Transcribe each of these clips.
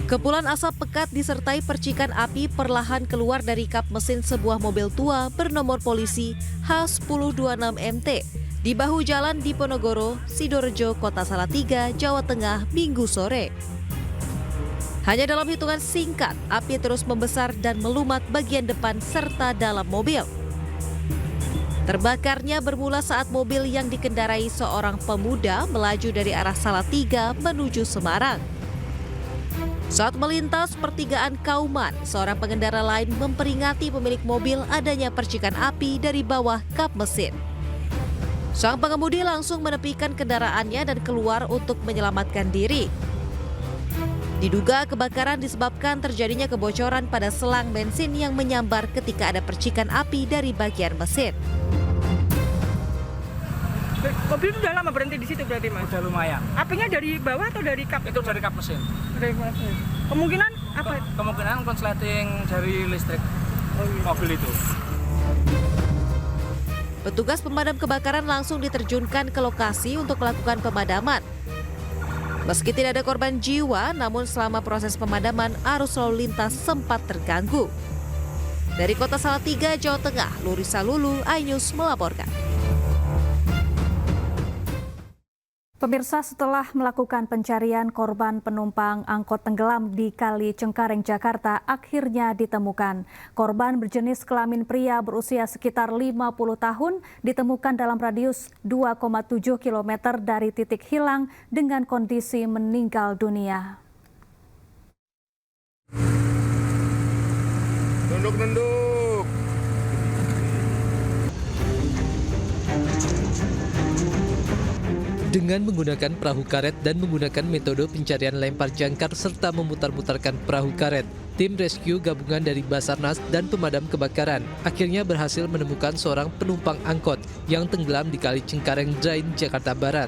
Kepulan asap pekat disertai percikan api perlahan keluar dari kap mesin sebuah mobil tua bernomor polisi H1026MT di bahu jalan Diponegoro, Sidorejo, Kota Salatiga, Jawa Tengah, Minggu sore. Hanya dalam hitungan singkat, api terus membesar dan melumat bagian depan serta dalam mobil. Terbakarnya bermula saat mobil yang dikendarai seorang pemuda melaju dari arah Salatiga menuju Semarang. Saat melintas pertigaan Kauman, seorang pengendara lain memperingati pemilik mobil adanya percikan api dari bawah kap mesin. Sang pengemudi langsung menepikan kendaraannya dan keluar untuk menyelamatkan diri. Diduga kebakaran disebabkan terjadinya kebocoran pada selang bensin yang menyambar ketika ada percikan api dari bagian mesin. Mobil itu udah lama berhenti di situ berarti, Mas? Udah lumayan. Apinya dari bawah atau dari kap? Itu dari kap mesin. Dari mesin. Kemungkinan apa? Kemungkinan konsleting dari listrik mobil itu. Petugas pemadam kebakaran langsung diterjunkan ke lokasi untuk melakukan pemadaman. Meski tidak ada korban jiwa, namun selama proses pemadaman arus lalu lintas sempat terganggu. Dari Kota Salatiga, Jawa Tengah, Lurisa Lulu, iNews melaporkan. Pemirsa, setelah melakukan pencarian korban penumpang angkot tenggelam di Kali Cengkareng, Jakarta, akhirnya ditemukan. Korban berjenis kelamin pria berusia sekitar 50 tahun ditemukan dalam radius 2,7 km dari titik hilang dengan kondisi meninggal dunia. Nunduk. Dengan menggunakan perahu karet dan menggunakan metode pencarian lempar jangkar serta memutar-mutarkan perahu karet, tim rescue gabungan dari Basarnas dan pemadam kebakaran akhirnya berhasil menemukan seorang penumpang angkot yang tenggelam di Kali Cengkareng Drain, Jakarta Barat.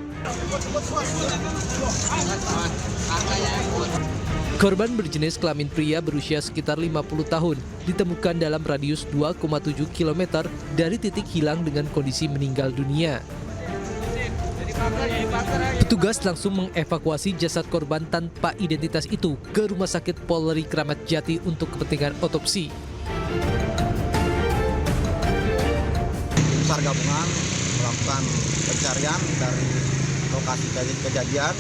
Korban berjenis kelamin pria berusia sekitar 50 tahun ditemukan dalam radius 2,7 km dari titik hilang dengan kondisi meninggal dunia. Petugas langsung mengevakuasi jasad korban tanpa identitas itu ke Rumah Sakit Polri Kramat Jati untuk kepentingan otopsi. Tim SAR gabungan melakukan pencarian dari lokasi kejadian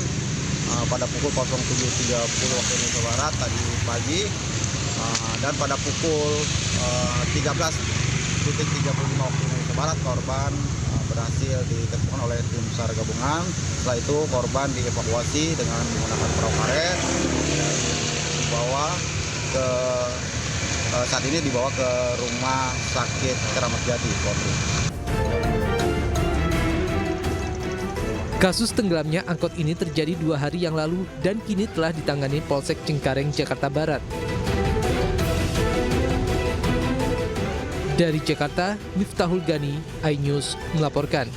pada pukul 07.30 waktu Indonesia Barat tadi pagi dan pada pukul 13.35 waktu Indonesia Barat korban berhasil ditemukan oleh tim SAR gabungan. Setelah itu korban dievakuasi dengan menggunakan perahu karet dan saat ini dibawa ke Rumah Sakit Kramat Jati Polri. Kasus tenggelamnya angkot ini terjadi 2 hari yang lalu dan kini telah ditangani Polsek Cengkareng, Jakarta Barat. Dari Jakarta, Miftahul Gani, iNews melaporkan.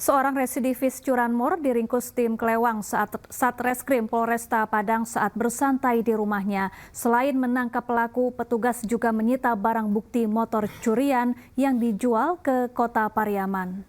Seorang residivis curanmor diringkus tim Kelewang saat Satreskrim Polresta Padang saat bersantai di rumahnya. Selain menangkap pelaku, petugas juga menyita barang bukti motor curian yang dijual ke Kota Pariaman.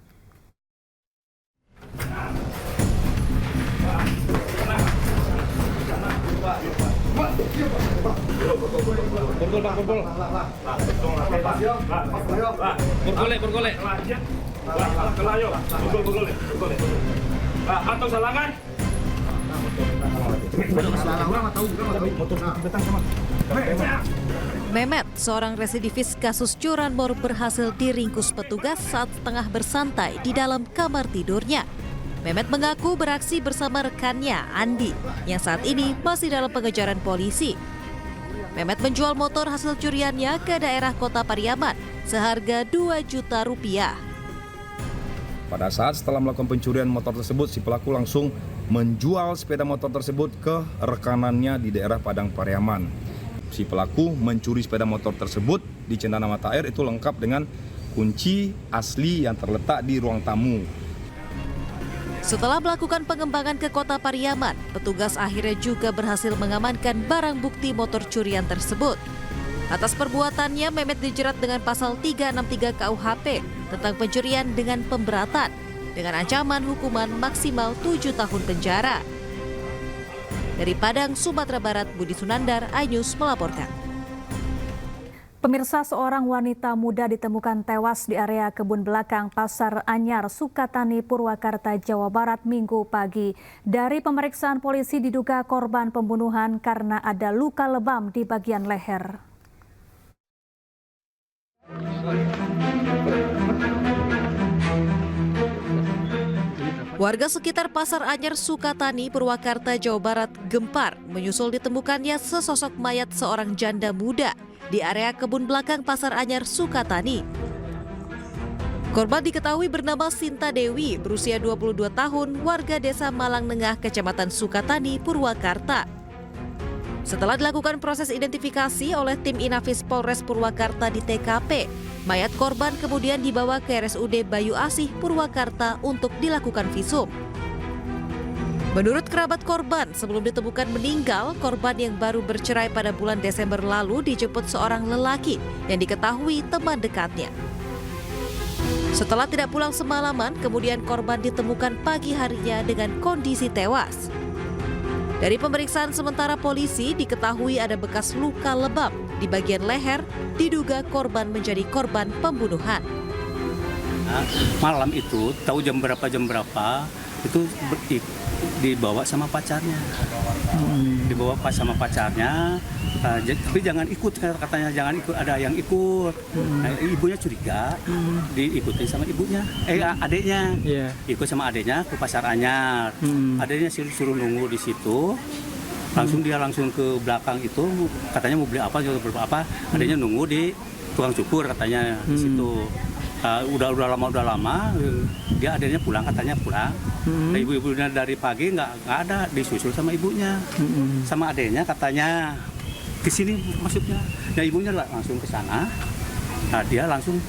Mehmet, seorang residivis kasus curanmor berhasil diringkus petugas saat tengah bersantai di dalam kamar tidurnya. Mehmet mengaku beraksi bersama rekannya, Andi, yang saat ini masih dalam pengejaran polisi. Mehmet menjual motor hasil curiannya ke daerah Kota Pariaman seharga 2 juta rupiah. Pada saat setelah melakukan pencurian motor tersebut, si pelaku langsung menjual sepeda motor tersebut ke rekanannya di daerah Padang Pariaman. Si pelaku mencuri sepeda motor tersebut di Cendana Mata Air itu lengkap dengan kunci asli yang terletak di ruang tamu. Setelah melakukan pengembangan ke Kota Pariaman, petugas akhirnya juga berhasil mengamankan barang bukti motor curian tersebut. Atas perbuatannya, Mehmet dijerat dengan pasal 363 KUHP tentang pencurian dengan pemberatan dengan ancaman hukuman maksimal 7 tahun penjara. Dari Padang, Sumatera Barat, Budi Sunandar, iNews melaporkan. Pemirsa, seorang wanita muda ditemukan tewas di area kebun belakang Pasar Anyar, Sukatani, Purwakarta, Jawa Barat, Minggu pagi. Dari pemeriksaan polisi diduga korban pembunuhan karena ada luka lebam di bagian leher. Warga sekitar Pasar Anyar, Sukatani, Purwakarta, Jawa Barat gempar menyusul ditemukannya sesosok mayat seorang janda muda di area kebun belakang Pasar Anyar, Sukatani. Korban diketahui bernama Sinta Dewi, berusia 22 tahun, warga desa Malang Nengah, Kecamatan Sukatani, Purwakarta. Setelah dilakukan proses identifikasi oleh tim Inafis Polres Purwakarta di TKP, mayat korban kemudian dibawa ke RSUD Bayu Asih, Purwakarta untuk dilakukan visum. Menurut kerabat korban, sebelum ditemukan meninggal, korban yang baru bercerai pada bulan Desember lalu dijemput seorang lelaki yang diketahui teman dekatnya. Setelah tidak pulang semalaman, kemudian korban ditemukan pagi harinya dengan kondisi tewas. Dari pemeriksaan sementara polisi, diketahui ada bekas luka lebam di bagian leher, diduga korban menjadi korban pembunuhan. Malam itu, tahu jam berapa itu dibawa sama pacarnya. Dibawa sama pacarnya, tapi jangan ikut, katanya jangan ikut, ada yang ikut. Nah, ibunya curiga, diikutin sama ibunya, adiknya. Ikut sama adiknya ke Pasar Anyar. Adiknya suruh nunggu di situ. Dia langsung ke belakang itu, katanya mau beli apa, adiknya nunggu di tukang cukur katanya di situ. Udah lama dia adiknya pulang, katanya pulang. Nah, ibu-ibunya dari pagi nggak ada, disusul sama ibunya, sama adiknya katanya ke sini masuknya. Nah, ibunya langsung ke sana. Nah, dia langsung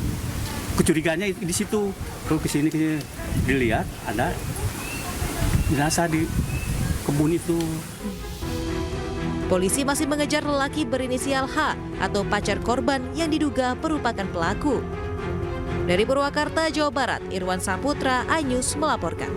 kecuriganya di situ. Terus ke sini dilihat ada jenazah di kebun itu. Polisi masih mengejar lelaki berinisial H atau pacar korban yang diduga merupakan pelaku. Dari Purwakarta, Jawa Barat, Irwan Saputra, iNews melaporkan.